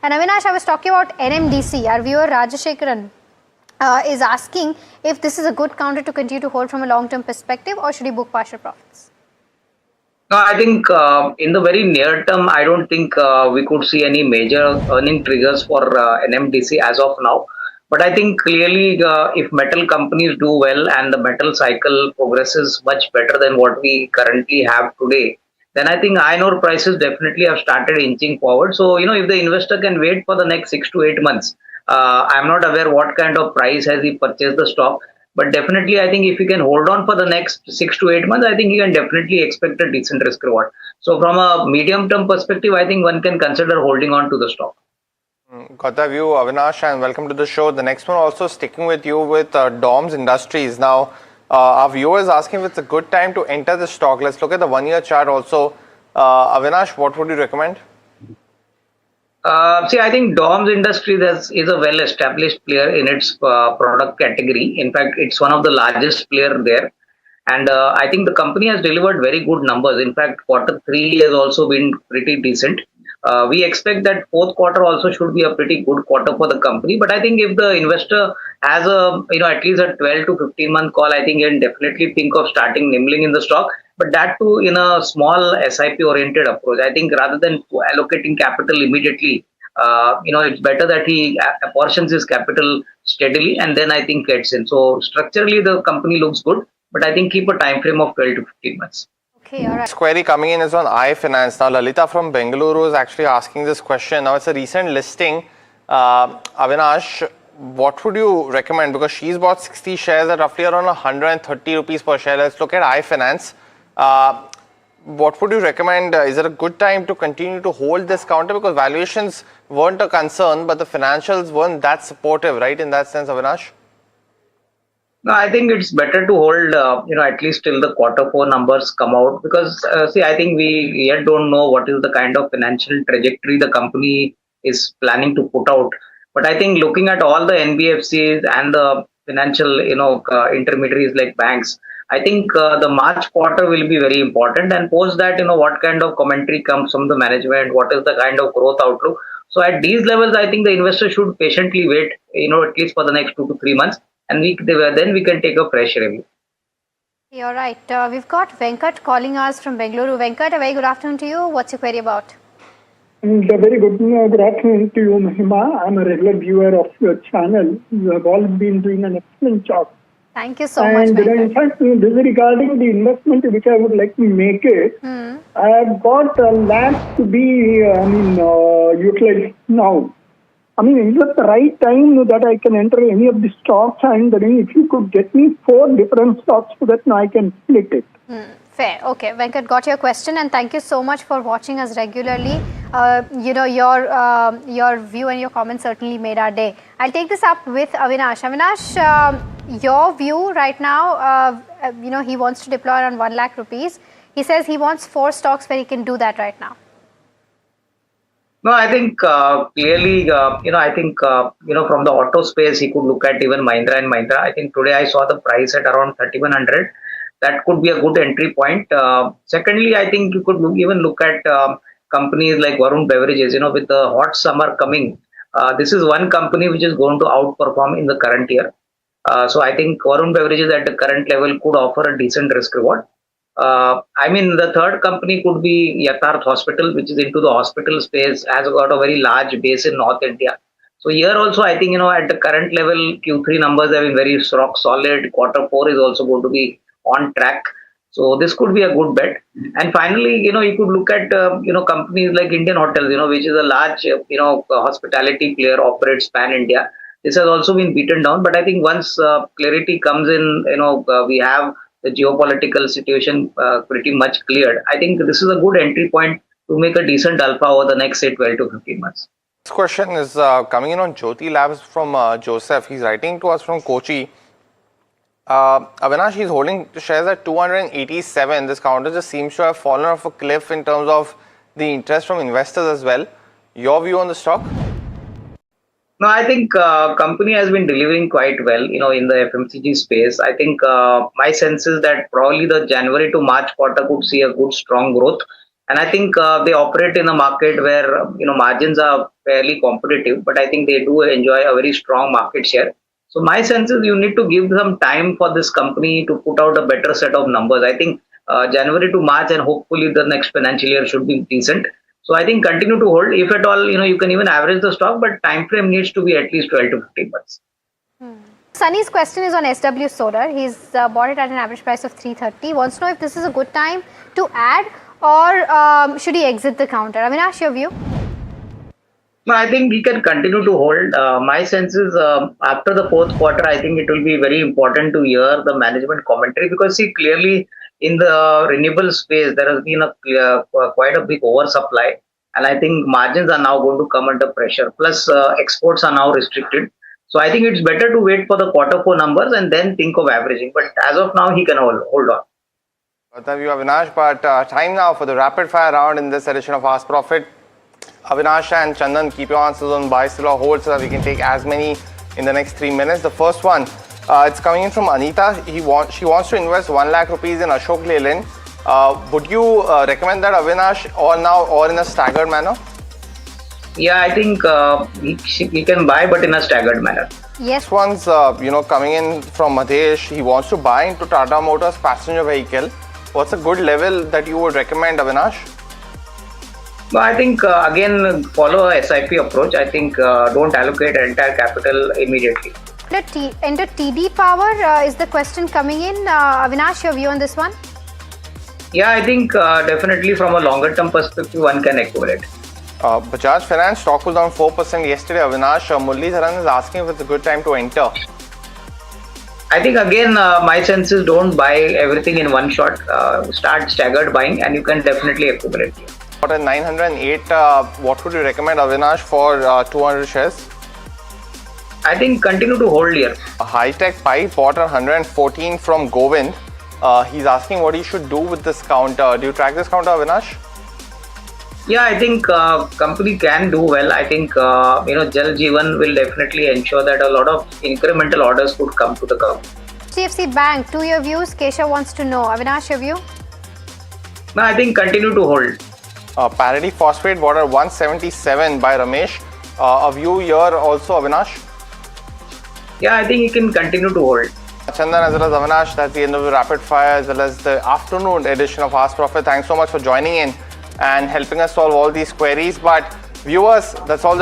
And Avinash, I was talking about NMDC. Our viewer Rajashekaran is asking if this is a good counter to continue to hold from a long-term perspective, or should he book partial profits? No, I think in the very near term, I don't think we could see any major earning triggers for NMDC as of now. But I think clearly, if metal companies do well and the metal cycle progresses much better than what we currently have today, then I think iron ore prices definitely have started inching forward. So, if the investor can wait for the next 6 to 8 months, I'm not aware what kind of price has he purchased the stock. But definitely, I think if you can hold on for the next 6 to 8 months, I think you can definitely expect a decent risk reward. So from a medium term perspective, I think one can consider holding on to the stock. Got that view, Avinash, and welcome to the show. The next one also sticking with you with DOMS Industries. Now, our viewer is asking if it's a good time to enter the stock. Let's look at the 1 year chart also. Avinash, what would you recommend? See, I think DOMS Industries is a well-established player in its product category. In fact, it's one of the largest player there. And I think the company has delivered very good numbers. In fact, Q3 has also been pretty decent. We expect that fourth quarter also should be a pretty good quarter for the company. But I think if the investor has at least a 12 to 15 month call, I think you can definitely think of starting nibbling in the stock. But that too in a small SIP oriented approach. I think rather than allocating capital immediately, it's better that he apportions his capital steadily and then I think gets in. So structurally the company looks good, but I think keep a time frame of 12 to 15 months. Okay, all right. Next query coming in is on iFinance. Now, Lalita from Bengaluru is actually asking this question. Now, it's a recent listing. Avinash, what would you recommend? Because she's bought 60 shares at roughly around 130 rupees per share. Let's look at iFinance. What would you recommend? Is it a good time to continue to hold this counter? Because valuations weren't a concern, but the financials weren't that supportive, right? In that sense, Avinash? No, I think it's better to hold, at least till the Q4 numbers come out because, I think we yet don't know what is the kind of financial trajectory the company is planning to put out. But I think looking at all the NBFCs and the financial, intermediaries like banks, I think the March quarter will be very important. And post that, what kind of commentary comes from the management, what is the kind of growth outlook. So at these levels, I think the investor should patiently wait, at least for the next 2 to 3 months. And then we can take a fresh review. All right. We've got Venkat calling us from Bengaluru. Venkat, a very good afternoon to you. What's your query about? Very good afternoon to you, Mahima. I'm a regular viewer of your channel. You have all been doing an excellent job. Thank you so much, Venkat. Venkat. In fact, this is regarding the investment which I would like to make it. I have got land to be utilized now. Is it the right time that I can enter any of the stocks? And if you could get me 4 different stocks so that I can split it. Fair. Okay, Venkat, got your question, and thank you so much for watching us regularly. Your view and your comments certainly made our day. I'll take this up with Avinash. Avinash, your view right now, he wants to deploy around 1 lakh rupees. He says he wants 4 stocks where he can do that right now. No, I think clearly, from the auto space, he could look at even Mahindra and Mahindra. I think today I saw the price at around 3,100. That could be a good entry point. Secondly, I think you could even look at companies like Varun Beverages, with the hot summer coming. This is one company which is going to outperform in the current year. So I think Varun Beverages at the current level could offer a decent risk reward. The third company could be Yatharth Hospital, which is into the hospital space, has got a very large base in North India. So here also, I think, at the current level, Q3 numbers have been very rock solid. Q4 is also going to be on track. So this could be a good bet. And finally, you could look at, companies like Indian Hotels, which is a large, hospitality player, operates pan India. This has also been beaten down. But I think once clarity comes in, we have the geopolitical situation pretty much cleared. I think this is a good entry point to make a decent alpha over the next, say, 12 to 15 months. This question is coming in on Jyoti Labs from Joseph. He's writing to us from Kochi. Avinash, he's holding shares at 287. This counter just seems to have fallen off a cliff in terms of the interest from investors as well. Your view on the stock? No, I think company has been delivering quite well, in the FMCG space. I think my sense is that probably the January to March quarter could see a good strong growth. And I think they operate in a market where margins are fairly competitive, but I think they do enjoy a very strong market share. So my sense is you need to give some time for this company to put out a better set of numbers. I think January to March and hopefully the next financial year should be decent. So I think continue to hold. If at all, you can even average the stock, but time frame needs to be at least 12 to 15 months. Sunny's question is on SW Solar. He's bought it at an average price of 330. Wants to know if this is a good time to add or should he exit the counter? Avinash, your view? No, I think he can continue to hold. My sense is after the fourth quarter, I think it will be very important to hear the management commentary because see clearly in the renewable space there has been quite a big oversupply, and I think margins are now going to come under pressure. Plus, exports are now restricted. So I think it's better to wait for the quarter four numbers and then think of averaging. But as of now, he can hold on. Thank you, Avinash. But time now for the rapid fire round in this edition of Ask Profit. Avinash and Chandan, keep your answers on buy, sell or hold so that we can take as many in the next 3 minutes. The first one, it's coming in from Anita. She wants to invest 1 lakh rupees in Ashok Leyland. Would you recommend that, Avinash, or now or in a staggered manner? Yeah, I think he can buy, but in a staggered manner. Yes. This one's coming in from Madhesh. He wants to buy into Tata Motors passenger vehicle. What's a good level that you would recommend, Avinash? Well, I think again follow a SIP approach. I think don't allocate entire capital immediately. Enter TD Power is the question coming in. Avinash, your view on this one? Yeah, I think definitely from a longer term perspective, one can accumulate. Bajaj Finance stock was down 4% yesterday. Avinash, Muralidharan is asking if it's a good time to enter. I think again, my sense is don't buy everything in one shot. Start staggered buying, and you can definitely accumulate. At 908, what would you recommend, Avinash, for 200 shares? I think continue to hold here. A high-tech pipe bought at 114 from Govind. He's asking what he should do with this counter. Do you track this counter, Avinash? Yeah, I think company can do well. I think Jal Jeevan will definitely ensure that a lot of incremental orders could come to the company. HDFC Bank, 2 year views. Kesha wants to know. Avinash, your view? No, I think continue to hold. Parity Phosphate bought at 177 by Ramesh. A view here also, Avinash? Yeah, I think you can continue to hold. Chandan as well as Avinash, that's the end of the rapid fire as well as the afternoon edition of Ask Profit. Thanks so much for joining in and helping us solve all these queries. But viewers, that's all.